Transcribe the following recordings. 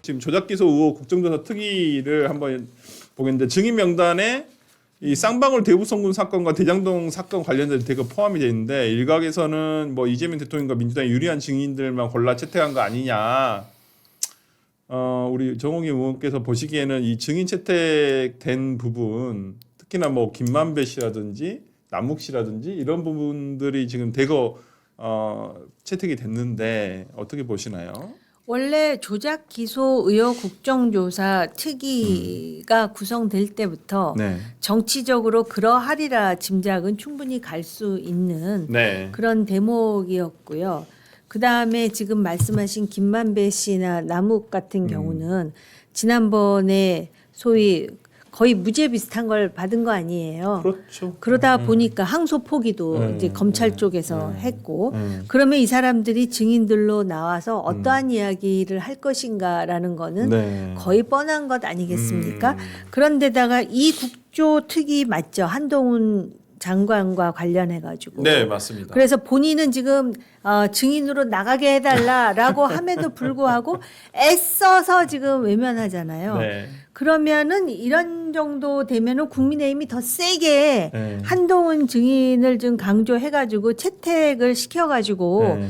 지금 조작기소 의혹 국정조사 특위를 한번 보겠는데 증인 명단에 이 쌍방울 대구성군 사건과 대장동 사건 관련된 대거 포함이 돼 있는데 일각에서는 뭐 이재명 대통령과 민주당이 유리한 증인들만 골라 채택한 거 아니냐. 우리 정홍희 의원께서 보시기에는 이 증인 채택된 부분 특히나 뭐 김만배 씨라든지 남욱 씨라든지 이런 부분들이 지금 대거 채택이 됐는데 어떻게 보시나요? 원래 조작 기소 의혹 국정조사 특위가 구성될 때부터 네. 정치적으로 그러하리라 짐작은 충분히 갈 수 있는 네. 그런 대목이었고요. 그다음에 지금 말씀하신 김만배 씨나 남욱 같은 경우는 지난번에 소위 거의 무죄 비슷한 걸 받은 거 아니에요. 그렇죠. 그러다 보니까 항소 포기도 이제 검찰 쪽에서 했고 그러면 이 사람들이 증인들로 나와서 어떠한 이야기를 할 것인가라는 거는 네. 거의 뻔한 것 아니겠습니까? 그런데다가 이 국조특위 맞죠? 한동훈 장관과 관련해 가지고. 네, 맞습니다. 그래서 본인은 지금 증인으로 나가게 해달라라고 함에도 불구하고 애써서 지금 외면하잖아요. 네. 그러면은 이런 정도 되면은 국민의힘이 더 세게 네. 한동훈 증인을 좀 강조해가지고 채택을 시켜가지고 네.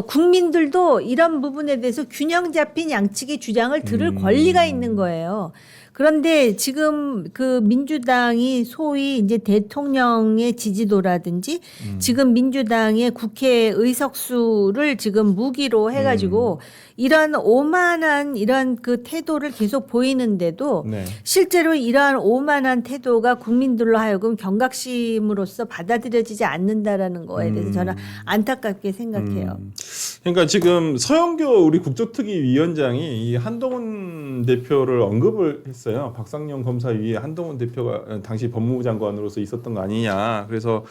국민들도 이런 부분에 대해서 균형 잡힌 양측의 주장을 들을 권리가 있는 거예요. 그런데 지금 그 민주당이 소위 이제 대통령의 지지도라든지 지금 민주당의 국회 의석수를 지금 무기로 해가지고 이런 오만한 이런 그 태도를 계속 보이는데도 네. 실제로 이러한 오만한 태도가 국민들로 하여금 경각심으로써 받아들여지지 않는다라는 거에 대해서 저는 안타깝게 생각해요. 그러니까 지금 서영교 우리 국조특위 위원장이 이 한동훈 대표를 언급을 했어요. 박상영 검사위에 한동훈 대표가 당시 법무부 장관으로서 있었던 거 아니냐. 그래서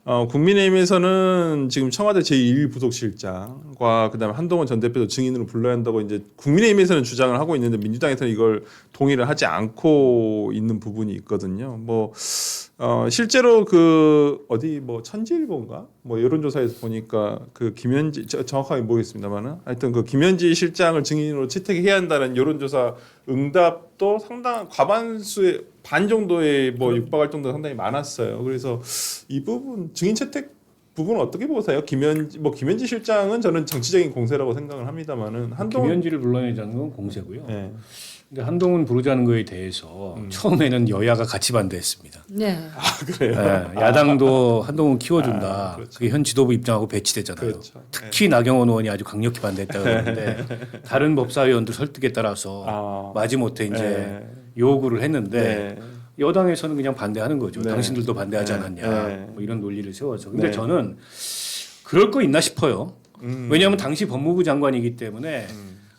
국민의힘에서는 지금 청와대 제1부속실장과 그다음에 한동훈 전 대표도 증인으로 불러야 한다고 이제 국민의힘에서는 주장을 하고 있는데 민주당에서는 이걸 동의를 하지 않고 있는 부분이 있거든요. 뭐 실제로 그 어디 뭐 천지일보인가 뭐 여론조사에서 보니까 그 김현지 정확하게 모르겠습니다만은 하여튼 그 김현지 실장을 증인으로 채택해야 한다는 여론조사 응답도 상당 과반수의 반 정도의 뭐 육박할 정도가 상당히 많았어요. 그래서 이 부분 증인 채택 부분은 어떻게 보세요? 김현지 실장은 저는 정치적인 공세라고 생각을 합니다만은 한동훈 김현지를 불러내자는 건 공세고요. 네. 근데 한동훈 부르자는 거에 대해서 처음에는 여야가 같이 반대했습니다. 네. 그래요. 네, 야당도 한동훈 키워준다. 그렇죠. 그게 현 지도부 입장하고 배치되잖아요. 그렇죠. 특히 나경원 의원이 아주 강력히 반대했다고 그러는데 다른 법사위원들 설득에 따라서 마지못해 이제 요구를 했는데 여당에서는 그냥 반대하는 거죠. 네. 당신들도 반대하지 네. 않았냐. 네. 뭐 이런 논리를 세워서. 근데 네. 저는 그럴 거 있나 싶어요. 왜냐하면 당시 법무부 장관이기 때문에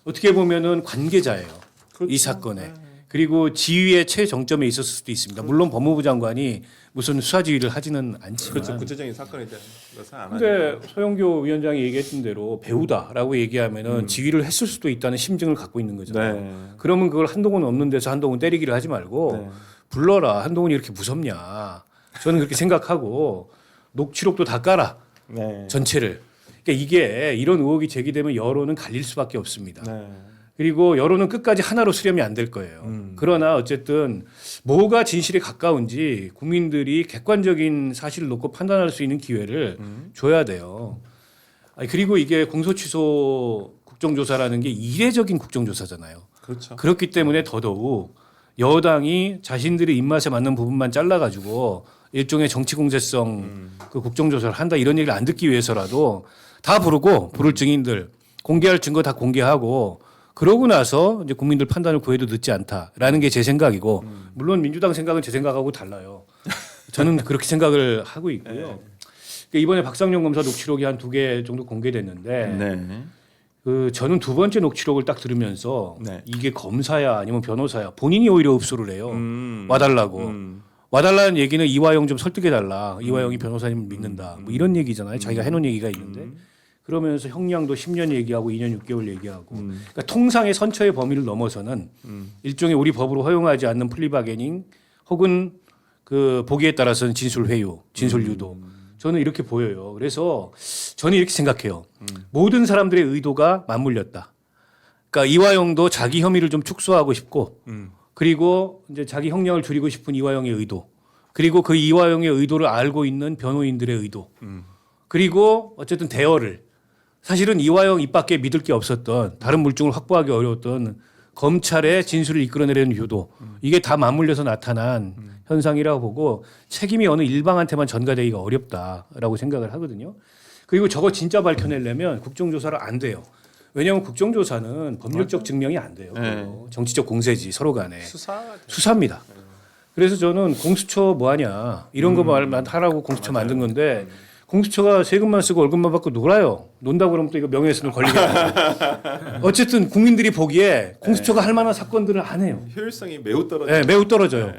어떻게 보면은 관계자예요. 그렇죠. 이 사건에. 그리고 지휘의 최정점에 있었을 수도 있습니다. 물론 법무부 장관이 무슨 수사 지휘를 하지는 않지만. 그렇죠. 구체적인 사건에 대한 것은 안 근데 하니까. 서영교 위원장이 얘기했던 대로 배우다라고 얘기하면은 지휘를 했을 수도 있다는 심증을 갖고 있는 거잖아요. 네. 그러면 그걸 한동훈 없는 데서 한동훈 때리기를 하지 말고 네. 불러라. 한동훈이 이렇게 무섭냐. 저는 그렇게 생각하고 녹취록도 다 깔아. 네. 전체를. 그러니까 이게 이런 의혹이 제기되면 여론은 갈릴 수밖에 없습니다. 네. 그리고 여론은 끝까지 하나로 수렴이 안 될 거예요. 그러나 어쨌든 뭐가 진실에 가까운지 국민들이 객관적인 사실을 놓고 판단할 수 있는 기회를 줘야 돼요. 아니, 그리고 이게 공소취소 국정조사라는 게 이례적인 국정조사잖아요. 그렇죠. 그렇기 때문에 더더욱 여당이 자신들의 입맛에 맞는 부분만 잘라가지고 일종의 정치 공세성 그 국정조사를 한다 이런 얘기를 안 듣기 위해서라도 다 부르고 부를 증인들 공개할 증거 다 공개하고 그러고 나서 이제 국민들 판단을 구해도 늦지 않다라는 게 제 생각이고 물론 민주당 생각은 제 생각하고 달라요. 저는 그렇게 생각을 하고 있고요. 그러니까 이번에 박상용 검사 녹취록이 한 2개 정도 공개됐는데 네. 그 저는 두 번째 녹취록을 딱 들으면서 네. 이게 검사야 아니면 변호사야 본인이 오히려 흡수를 해요. 와달라고. 와달라는 얘기는 이화영 좀 설득해달라. 이화영이 변호사님 믿는다. 뭐 이런 얘기잖아요. 자기가 해놓은 얘기가 있는데 그러면서 형량도 10년 얘기하고 2년 6개월 얘기하고 그러니까 통상의 선처의 범위를 넘어서는 일종의 우리 법으로 허용하지 않는 플리바게닝 혹은 그 보기에 따라서는 진술 회유, 진술 유도 저는 이렇게 보여요. 그래서 저는 이렇게 생각해요. 모든 사람들의 의도가 맞물렸다. 그러니까 이화영도 자기 혐의를 좀 축소하고 싶고 음. 그리고 이제 자기 형량을 줄이고 싶은 이화영의 의도 그리고 그 이화영의 의도를 알고 있는 변호인들의 의도 그리고 어쨌든 대여를 사실은 이화영 입 밖에 믿을 게 없었던 다른 물증을 확보하기 어려웠던 검찰의 진술을 이끌어내려는 유도 이게 다 맞물려서 나타난 현상이라고 보고 책임이 어느 일방한테만 전가되기가 어렵다라고 생각을 하거든요. 그리고 저거 진짜 밝혀내려면 국정조사를 안 돼요. 왜냐하면 국정조사는 법률적 증명이 안 돼요. 네. 정치적 공세지 서로 간에 수사 수사입니다. 그래서 저는 공수처 뭐 하냐 이런 거 말만 하라고 공수처 만든 건데 공수처가 세금만 쓰고 월급만 받고 놀아요. 논다 그러면 또 이거 명예훼손을 걸리겠다. 어쨌든 국민들이 보기에 공수처가 할 만한 사건들을 안 해요. 효율성이 매우 떨어져. 네, 매우 떨어져요.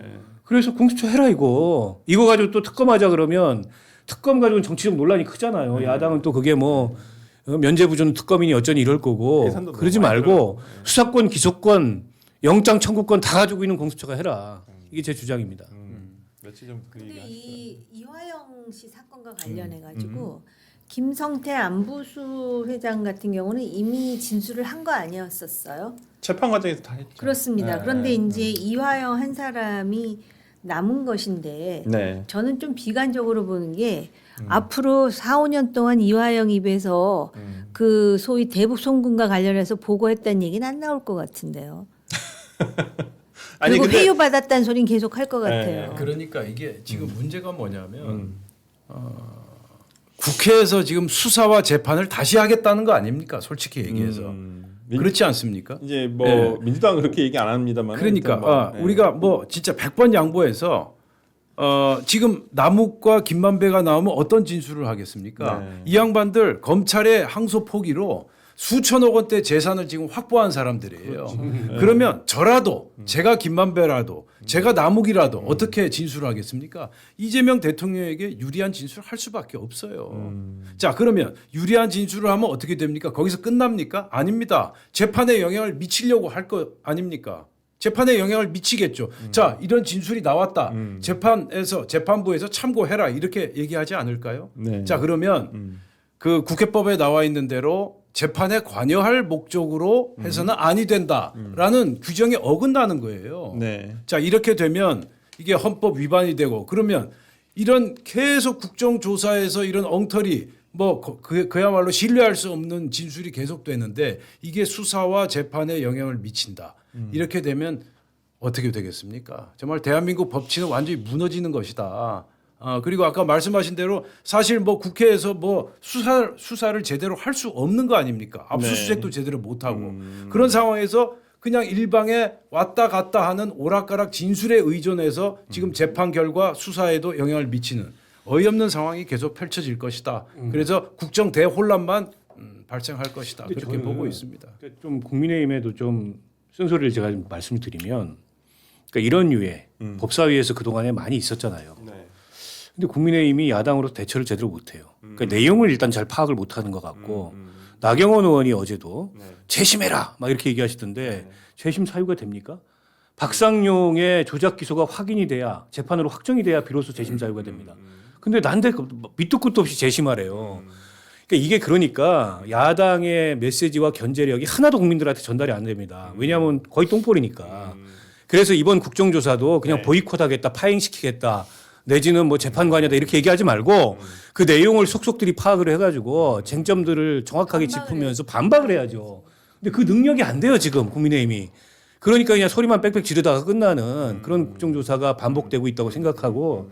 그래서 공수처 해라 이거. 이거 가지고 또 특검하자 그러면 특검 가지고는 정치적 논란이 크잖아요. 야당은 또 그게 뭐 면죄부준 특검이니 어쩌니 이럴 거고 예산도 그러지 너무 많이 말고 수사권, 기소권, 영장 청구권 다 가지고 있는 공수처가 해라. 이게 제 주장입니다. 며칠 전부터 그 근데 얘기가 이 이화영 씨 사건과 관련해 가지고 김성태 안부수 회장 같은 경우는 이미 진술을 한 거 아니었었어요? 재판 과정에서 다 했죠. 그렇습니다. 네. 그런데 이제 이화영 한 사람이 남은 것인데 네. 저는 좀 비관적으로 보는 게 앞으로 4, 5년 동안 이화영 입에서 그 소위 대북 송금과 관련해서 보고했다는 얘기는 안 나올 것 같은데요. 아니, 그리고 근데- 회유 받았다는 소리는 계속 할 것 네. 같아요. 그러니까 이게 지금 문제가 뭐냐면 국회에서 지금 수사와 재판을 다시 하겠다는 거 아닙니까? 솔직히 얘기해서 그렇지 않습니까? 이제 뭐 네. 민주당은 그렇게 얘기 안 합니다만. 그러니까 우리가 뭐 진짜 100번 양보해서 지금 남욱과 김만배가 나오면 어떤 진술을 하겠습니까? 네. 이 양반들 검찰의 항소 포기로 수천억 원대 재산을 지금 확보한 사람들이에요. 그러면 저라도 제가 김만배라도 제가 남욱이라도 어떻게 진술을 하겠습니까? 이재명 대통령에게 유리한 진술을 할 수밖에 없어요. 자, 그러면 유리한 진술을 하면 어떻게 됩니까? 거기서 끝납니까? 아닙니다. 재판에 영향을 미치려고 할 거 아닙니까? 재판에 영향을 미치겠죠. 자, 이런 진술이 나왔다. 재판부에서 참고해라. 이렇게 얘기하지 않을까요? 네. 자, 그러면 그 국회법에 나와 있는 대로 재판에 관여할 목적으로 해서는 아니 된다라는 규정에 어긋나는 거예요. 네. 자, 이렇게 되면 이게 헌법 위반이 되고 그러면 이런 계속 국정조사에서 이런 엉터리 그야말로 신뢰할 수 없는 진술이 계속되는데 이게 수사와 재판에 영향을 미친다. 이렇게 되면 어떻게 되겠습니까? 정말 대한민국 법치는 완전히 무너지는 것이다. 그리고 아까 말씀하신 대로 사실 뭐 국회에서 뭐 수사를 제대로 할 수 없는 거 아닙니까? 압수수색도 제대로 못 하고 그런 상황에서 그냥 일방에 왔다 갔다 하는 오락가락 진술에 의존해서 지금 재판 결과 수사에도 영향을 미치는 어이없는 상황이 계속 펼쳐질 것이다. 그래서 국정 대혼란만 발생할 것이다. 그렇게 저는 보고 있습니다. 그러니까 좀 국민의힘에도 좀 쓴소리를 제가 좀 말씀드리면 그러니까 이런 유의 법사위에서 그동안에 많이 있었잖아요. 네. 근데 국민의힘이 야당으로 대처를 제대로 못해요. 그러니까 내용을 일단 잘 파악을 못하는 것 같고 나경원 의원이 어제도 네. 재심해라 막 이렇게 얘기하시던데 재심 사유가 됩니까? 박상용의 조작 기소가 확인이 돼야 재판으로 확정이 돼야 비로소 재심 사유가 됩니다. 근데 난데 밑도 끝도 없이 재심하래요. 그러니까 야당의 메시지와 견제력이 하나도 국민들한테 전달이 안 됩니다. 왜냐하면 거의 똥볼이니까. 그래서 이번 국정조사도 그냥 네. 보이콧하겠다, 파행시키겠다, 내지는 뭐 재판관이다 이렇게 얘기하지 말고 그 내용을 속속들이 파악을 해가지고 쟁점들을 정확하게 짚으면서 반박을 해야죠. 근데 그 능력이 안 돼요 지금 국민의힘이. 그러니까 그냥 소리만 빽빽 지르다가 끝나는 그런 국정조사가 반복되고 있다고 생각하고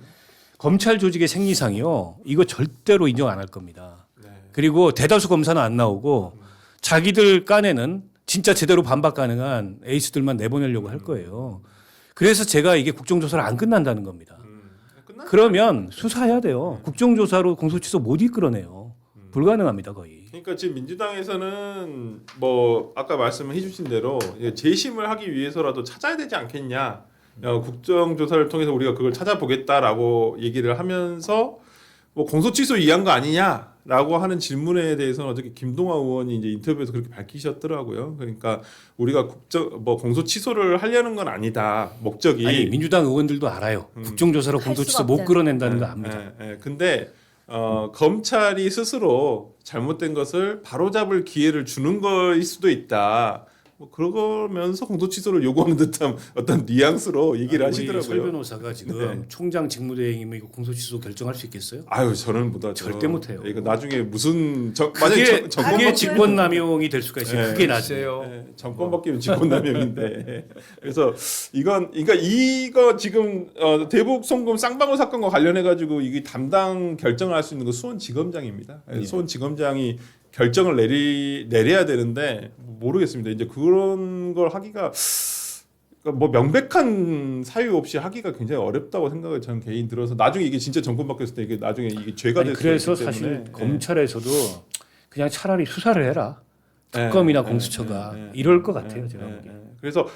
검찰 조직의 생리상이요. 이거 절대로 인정 안 할 겁니다. 그리고 대다수 검사는 안 나오고 자기들 깐에는 진짜 제대로 반박 가능한 에이스들만 내보내려고 할 거예요. 그래서 제가 이게 국정조사를 안 끝난다는 겁니다. 그러면 수사해야 돼요. 국정조사로 공소취소 못 이끌어내요. 불가능합니다 거의. 그러니까 지금 민주당에서는 뭐 아까 말씀해 주신 대로 재심을 하기 위해서라도 찾아야 되지 않겠냐. 국정조사를 통해서 우리가 그걸 찾아보겠다라고 얘기를 하면서 뭐 공소취소 이한 거 아니냐라고 하는 질문에 대해서는 어저께 김동완 의원이 이제 인터뷰에서 그렇게 밝히셨더라고요. 그러니까 우리가 공소취소를 하려는 건 아니다. 목적이. 아니 민주당 의원들도 알아요. 국정조사로 할 공소취소 수가 못 없잖아요. 끌어낸다는 거 압니다. 근데 검찰이 스스로 잘못된 것을 바로잡을 기회를 주는 거일 수도 있다. 뭐 그러면서 공소 취소를 요구하는 듯한 어떤 뉘앙스로 얘기를 아니, 우리 설 하시더라고요. 변호사가 지금 네. 총장 직무대행이면 이거 공소취소 결정할 수 있겠어요? 아유 저는 못하죠. 절대 못해요. 이거 나중에 무슨 그게 정권 그게 바뀌- 직권남용이 될 수가 있어요. 네. 그게 나세요. 네, 정권 바뀌면 직권남용인데 그래서 이건 그러니까 이거 지금 대북 송금 쌍방울 사건과 관련해 가지고 이게 담당 결정을 할 수 있는 건 수원지검장입니다. 예. 수원지검장이 결정을 내려야 되는데 모르겠습니다. 이제 그런 걸 하기가 그러니까 뭐 명백한 사유 없이 하기가 굉장히 어렵다고 생각을 저는 개인 들어서 나중에 이게 진짜 정권 바뀌었을 때 이게 나중에 이게 죄가 아니, 될 수 그래서 있기 때문에 사실 검찰에서도 그냥 차라리 수사를 해라. 특검이나 공수처가 이럴 것 같아요. 제가 보기엔. 그래서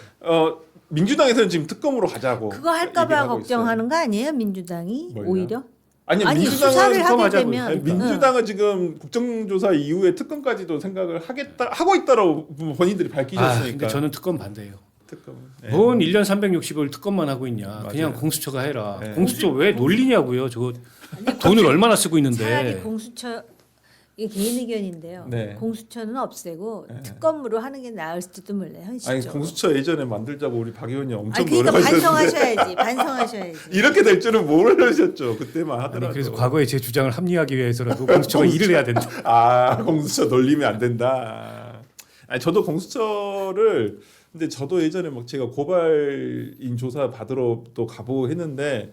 민주당에서는 지금 특검으로 가자고 그거 할까봐 얘기를 하고 걱정하는 거 아니에요, 민주당이 뭘요? 오히려? 아니 아니 민주당은 수사를 하게 특검하자고요. 되면 아니, 민주당은 지금 국정조사 이후에 특검까지도 생각을 하고 있다라고 본인들이 아, 밝히셨으니까. 근데 저는 특검 반대예요. 특검. 뭔 1년 360일 특검만 하고 있냐. 맞아요. 그냥 공수처가 해라. 네. 공수처 왜 놀리냐고요. 저거 돈을 얼마나 쓰고 차라리 있는데. 공수처 이게 개인 의견인데요. 네. 공수처는 없애고 특검으로 하는 게 나을지도 몰라요. 현실적으로. 아니 공수처 예전에 만들자고 우리 박 의원님 엄청 아니, 그러니까 노력하셨는데 반성하셔야지. 반성하셔야지. 이렇게 될 줄은 모르셨죠. 그때만 하더라도. 아니, 그래서 과거에 제 주장을 합리화하기 위해서라도 공수처가 일을 해야 된다. 아 공수처 놀리면 안 된다. 아니 저도 공수처를 근데 저도 예전에 막 제가 고발인 조사 받으러 또 가보고 했는데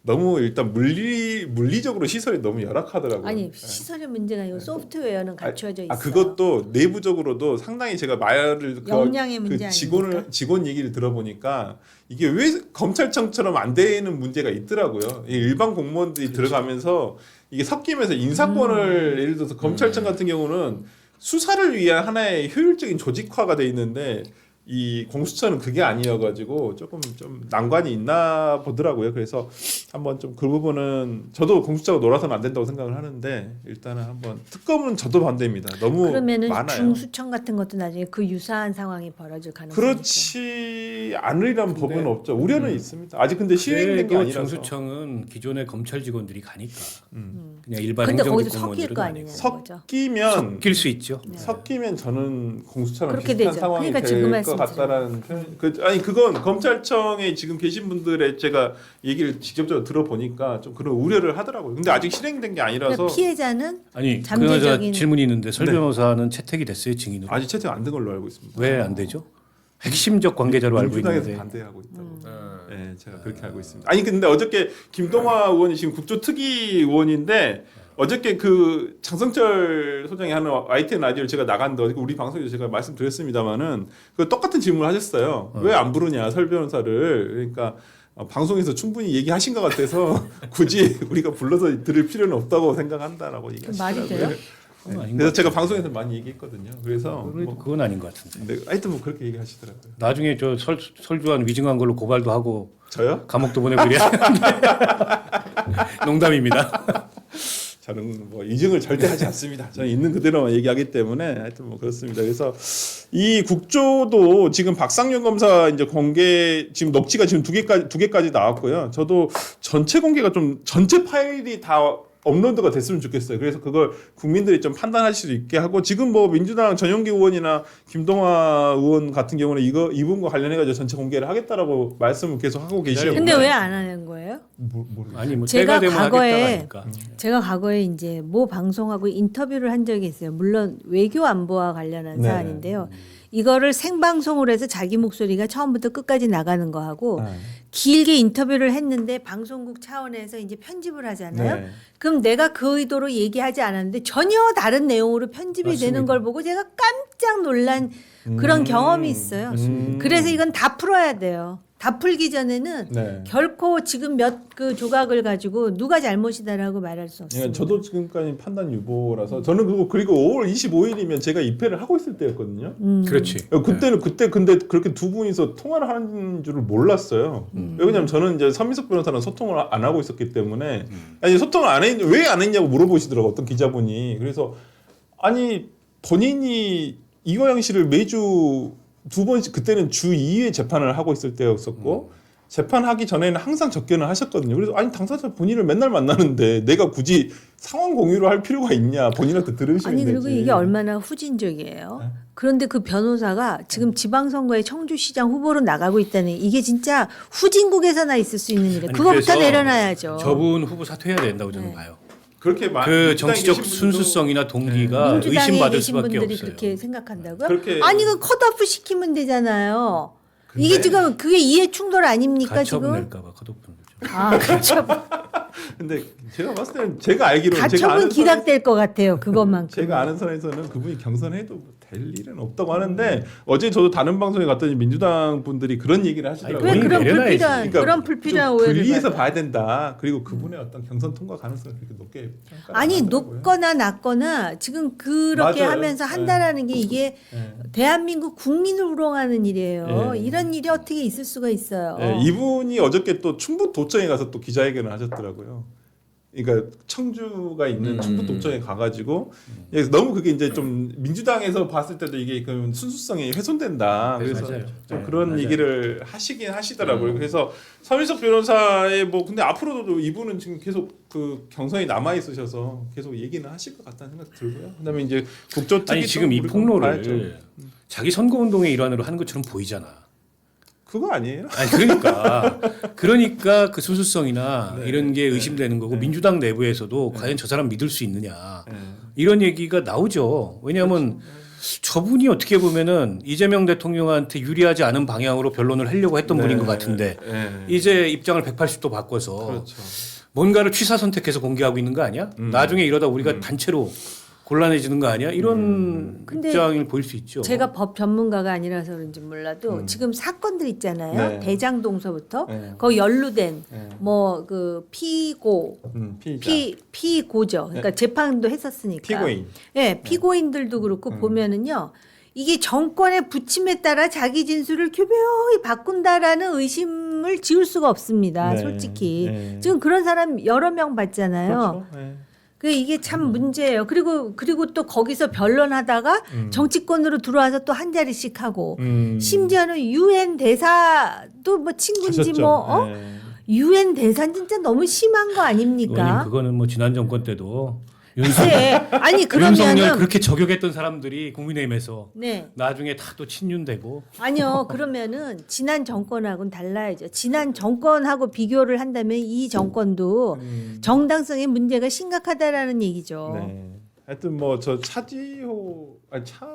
너무 일단 물리적으로 시설이 너무 열악하더라고요. 아니 시설의 문제가 아니고 소프트웨어는 갖춰져 있어. 그것도 내부적으로도 상당히 제가 말을 역량의 문제 아닙니까? 직원 얘기를 들어보니까 이게 왜 검찰청처럼 안 되는 문제가 있더라고요. 이 일반 공무원들이 들어가면서 이게 섞이면서 인사권을 예를 들어서 검찰청 같은 경우는 수사를 위한 하나의 효율적인 조직화가 돼 있는데 이 공수처는 그게 아니어가지고 조금 좀 난관이 있나 보더라고요. 그래서 한번 좀 그 부분은 저도 공수처가 놀아서는 안 된다고 생각을 하는데 일단은 한번 특검은 저도 반대입니다. 너무 그러면은 많아요. 중수청 같은 것도 나중에 그 유사한 상황이 벌어질 가능성이 그렇지 않으리란 법은 없죠. 우려는 있습니다. 아직 근데 시행된 게 그래도 아니라서. 중수청은 기존의 검찰 직원들이 가니까 음. 그냥 일반 근데 행정직 거기서 섞일 공무원들은 거 아니고 아니냐는 거죠. 섞이면 섞일 수 있죠. 섞이면 저는 공수처랑 그렇게 비슷한 되죠. 상황이 그러니까 지금 될 것 같다라는 표현. 아니 그건 검찰청에 지금 계신 분들의 제가 얘기를 직접적으로 들어보니까 좀 그런 우려를 하더라고요. 근데 아직 실행된 게 아니라서 그러니까 피해자는 아니 잠재적인- 그러자 질문이 있는데 설 네. 변호사는 채택이 됐어요 증인으로. 아직 채택 안 된 걸로 알고 있습니다. 왜 안 되죠? 핵심적 관계자로 알고 민주당에서 있는데. 반대하고 있다고. 네. 네, 제가 그렇게 알고 있습니다. 아니 근데 어저께 김동화 의원이 지금 국조특위 의원인데 어저께 그 장성철 소장이 하는 YTN 라디오를 제가 나갔는데 어저께 우리 방송에서 제가 말씀드렸습니다마는 그 똑같은 질문을 하셨어요. 왜 안 부르냐 설 변호사를. 그러니까 방송에서 충분히 얘기하신 것 같아서 굳이 우리가 불러서 들을 필요는 없다고 생각한다라고 얘기하시더라고요. 말이 돼요? 그건 아닌 그래서 것 제가 방송에서 많이 얘기했거든요. 그래서 같은데. 뭐, 그건 아닌 것 같은데. 근데 하여튼 뭐 그렇게 얘기하시더라고요. 나중에 저 설주한 위증한 걸로 고발도 하고 저요? 감옥도 보내고 이래야 농담입니다. 저는 뭐 이증을 절대 하지 않습니다. 저는 있는 그대로만 얘기하기 때문에 하여튼 뭐 그렇습니다. 그래서 이 국조도 지금 박상용 검사 이제 공개 지금 넉지가 지금 두 개까지 나왔고요. 저도 전체 공개가 좀 전체 파일이 다 업로드가 됐으면 좋겠어요. 그래서 그걸 국민들이 좀 판단할 수 있게 하고 지금 뭐 민주당 전용기 의원이나 김동화 의원 같은 경우는 이 부분과 관련해 가지고 전체 공개를 하겠다라고 말씀을 계속 하고 계시고. 근데 왜 안 하는 거예요? 아니 뭐 제가 때가 되면 과거에 하겠다 하니까. 제가 과거에 이제 모 방송하고 인터뷰를 한 적이 있어요. 물론 외교 안보와 관련한 네. 사안인데요. 이거를 생방송으로 해서 자기 목소리가 처음부터 끝까지 나가는 거 하고 네. 길게 인터뷰를 했는데 방송국 차원에서 이제 편집을 하잖아요. 네. 그럼 내가 그 의도로 얘기하지 않았는데 전혀 다른 내용으로 편집이 맞습니다. 되는 걸 보고 제가 깜짝 놀란 그런 경험이 있어요. 그래서 이건 다 풀어야 돼요. 다 풀기 전에는 네. 결코 지금 몇 그 조각을 가지고 누가 잘못이다라고 말할 수 없습니다. 예, 저도 지금까지 판단 유보라서 저는 그리고 5월 25일이면 제가 입회를 하고 있을 때였거든요. 그렇지. 그때는 그때 근데 그렇게 두 분이서 통화를 하는 줄을 몰랐어요. 왜냐면 저는 이제 서민석 변호사랑 소통을 안 하고 있었기 때문에 아니 소통을 왜 안 했냐고 물어보시더라고 어떤 기자분이. 그래서 아니 본인이 이화영 씨를 매주 두 번씩 그때는 주 2회 재판을 하고 있을 때였었고 재판하기 전에는 항상 접견을 하셨거든요. 그래서 아니 당사자 본인을 맨날 만나는데 내가 굳이 상황 공유를 할 필요가 있냐? 본인한테 들으시면 아니 되지. 그리고 이게 얼마나 후진적이에요. 네. 그런데 그 변호사가 지금 지방선거에 청주시장 후보로 나가고 있다는 이게 진짜 후진국에서나 있을 수 있는 일이에요. 아니, 그거부터 그래서 내려놔야죠. 저분 후보 사퇴해야 된다고 저는 네. 봐요. 그렇게 그 정치적 순수성이나 동기가 민주당에 의심받을 계신 수밖에 분들이 없어요. 그렇게 생각한다고요? 그렇게- 아니 그 컷오프 시키면 되잖아요. 근데- 이게 지금 그게 이해 충돌 아닙니까 가처분 지금? 낼까봐 컷오프는 거죠. 아 가처분 근데 제가 봤을 때는 제가 알기로는 제가 가처분 아는 기각될 것 같아요. 그것만큼. 제가 아는 선에서는 그분이 경선해도 뭐될 일은 없다고 하는데 어제 저도 다른 방송에 갔더니 민주당 분들이 그런 얘기를 하시더라고요. 왜 본인 그런 내려놔야지. 불필요한 그러니까 그런 불필요한 좀 오해를 분리해서 받아요. 봐야 된다. 그리고 그분의 어떤 경선 통과 가능성을 그렇게 높게 평가를 아니 하더라고요. 높거나 낮거나 지금 그렇게 맞아요. 하면서 한다라는 게 이게 네. 대한민국 국민을 우롱하는 일이에요. 네. 이런 일이 어떻게 있을 수가 있어요. 네, 이분이 어저께 또 충북 도청에 가서 또 기자회견을 하셨더라고요. 그러니까 청주가 있는 충북 도청에 가가지고 너무 그게 이제 좀 민주당에서 봤을 때도 이게 그 순수성이 훼손된다. 그래서 맞아요. 좀 네, 그런 맞아요. 얘기를 하시긴 하시더라고요. 그래서 서민석 변호사의 뭐 근데 앞으로도 이분은 지금 계속 그 경선이 남아 있으셔서 계속 얘기는 하실 것 같다는 생각 들고요. 그다음에 이제 국조특위 아니 지금 이 우리가 폭로를 봐야죠. 자기 선거 운동의 일환으로 하는 것처럼 보이잖아. 그거 아니에요? 아니 그러니까 그 순수성이나 네, 이런 게 의심되는 거고 네. 민주당 내부에서도 과연 저 사람 믿을 수 있느냐 네. 이런 얘기가 나오죠. 왜냐하면 저분이 어떻게 보면은 이재명 대통령한테 유리하지 않은 방향으로 변론을 하려고 했던 분인 것 같은데 네. 이제 입장을 180도 바꿔서 그렇죠. 뭔가를 취사 선택해서 공개하고 있는 거 아니야? 나중에 이러다 우리가 단체로 곤란해지는 거 아니야? 이런 근데 입장을 보일 수 있죠. 제가 법 전문가가 아니라서 그런지 몰라도 지금 사건들 있잖아요. 네. 대장동서부터 네. 거기 연루된 네. 뭐 그 피고 피의자. 피고죠. 그러니까 재판도 했었으니까. 피고인. 예, 피고인들도 그렇고 보면은요. 이게 정권의 부침에 따라 자기 진술을 교묘히 바꾼다라는 의심을 지울 수가 없습니다. 네. 솔직히. 네. 지금 그런 사람 여러 명 봤잖아요. 그렇죠. 네. 그 이게 참 문제예요. 그리고 또 거기서 변론하다가 정치권으로 들어와서 또 한 자리씩 하고 심지어는 유엔 대사도 뭐 친구인지 가셨죠. 뭐 네. 유엔 대사 진짜 너무 심한 거 의원님 아닙니까? 그거는 뭐 지난 정권 때도 네. 아니 윤석열 그러면은 그렇게 저격했던 사람들이 국민의힘에서 네. 나중에 다 또 친윤되고 아니요. 그러면은 지난 정권하고는 달라야죠. 지난 정권하고 비교를 한다면 이 정권도 정당성의 문제가 심각하다라는 얘기죠. 네. 하여튼 뭐 저 차지호 아니 차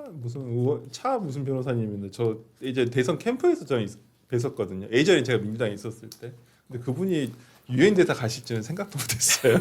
무슨 변호사님인데 저 이제 대선 캠프에서 저는 뵀었거든요. 예전에 제가 민주당에 있었을 때. 근데 그분이 유엔 대사 가실 줄은 생각도 못했어요.